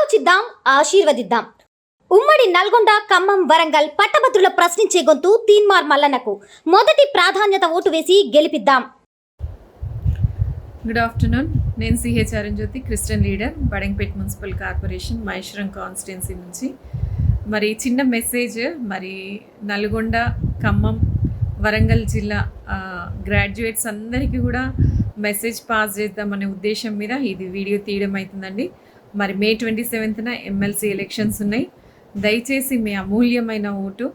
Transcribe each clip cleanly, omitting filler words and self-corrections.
ఆలోచిద్దాం, ఆశీర్వదిద్దాం. ఉమ్మడి నల్గొండ, ఖమ్మం, వరంగల్ పట్టభద్రుల ప్రశ్నించే గొంతు తీన్మార్ మల్లన్నకు మొదటి ప్రాధాన్యత ఓటు వేసి గెలిపిద్దాం. Good afternoon. నేను CH Arunjyothi, Christian leader, Badangpet municipal corporation Maheshwaram constituency నుంచి. మరి చిన్న మెసేజ్, మరి నల్గొండ, ఖమ్మం, వరంగల్ జిల్లా గ్రాడ్యుయేట్స్ అందరికీ కూడా మెసేజ్ పాస్ చేద్దామనే ఉద్దేశం మీద ఇది వీడియో తీయడం అవుతుందండి. మరి మే 27న ఎమ్మెల్సీ ఎలక్షన్స్ ఉన్నాయి. దయచేసి మీ అమూల్యమైన ఓటు,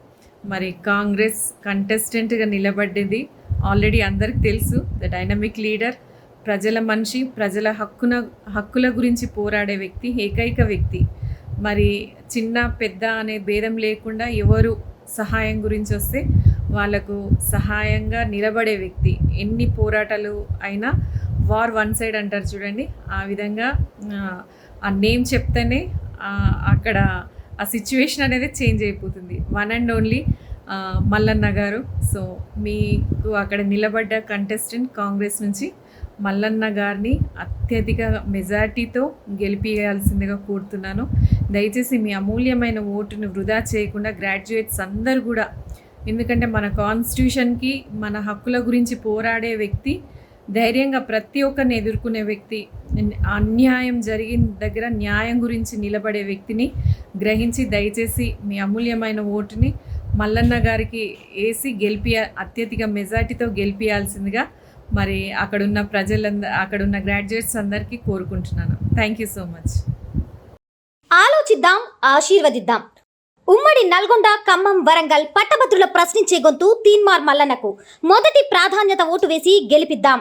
మరి కాంగ్రెస్ కంటెస్టెంట్గా నిలబడ్డది ఆల్రెడీ అందరికి తెలుసు. ద డైనమిక్ లీడర్, ప్రజల మనిషి, ప్రజల హక్కుల గురించి పోరాడే వ్యక్తి, ఏకైక వ్యక్తి. మరి చిన్న పెద్ద అనే భేదం లేకుండా ఎవరు సహాయం గురించి వస్తే వాళ్ళకు సహాయంగా నిలబడే వ్యక్తి. ఎన్ని పోరాటాలు అయినా వార్ వన్ సైడ్ అంటారు చూడండి, ఆ విధంగా ఆ నేమ్ చెప్తేనే అక్కడ ఆ సిచ్యువేషన్ అనేది చేంజ్ అయిపోతుంది. One and only Mallanna garu. So మీకు అక్కడ నిలబడ్డ కంటెస్టెంట్ కాంగ్రెస్ నుంచి మల్లన్న గారిని అత్యధిక మెజార్టీతో గెలిపియాల్సిందిగా కోరుతున్నాను. దయచేసి మీ అమూల్యమైన ఓటును వృధా చేయకుండా గ్రాడ్యుయేట్స్ అందరూ కూడా, ఎందుకంటే మన కాన్స్టిట్యూషన్కి, మన హక్కుల గురించి పోరాడే వ్యక్తి, ధైర్యంగా ప్రతి ఒక్కరిని ఎదుర్కొనే వ్యక్తి, అన్యాయం జరిగిన దగ్గర న్యాయం గురించి నిలబడే వ్యక్తిని గ్రహించి దయచేసి మీ అమూల్యమైన ఓటుని మల్లన్న గారికి వేసి అత్యధిక మెజార్టీతో గెలిపియాల్సిందిగా మరి అక్కడున్న గ్రాడ్యుయేట్స్ అందరికీ కోరుకుంటున్నాను. Thank you so much. ఆలోచిద్దాం, ఆశీర్వదిద్దాం. ఉమ్మడి నల్గొండ, ఖమ్మం, వరంగల్ పట్టభద్రుల ప్రశ్నించే గొంతు తీన్మార్ మల్లన్నకు మొదటి ప్రాధాన్యత ఓటు వేసి గెలిపిద్దాం.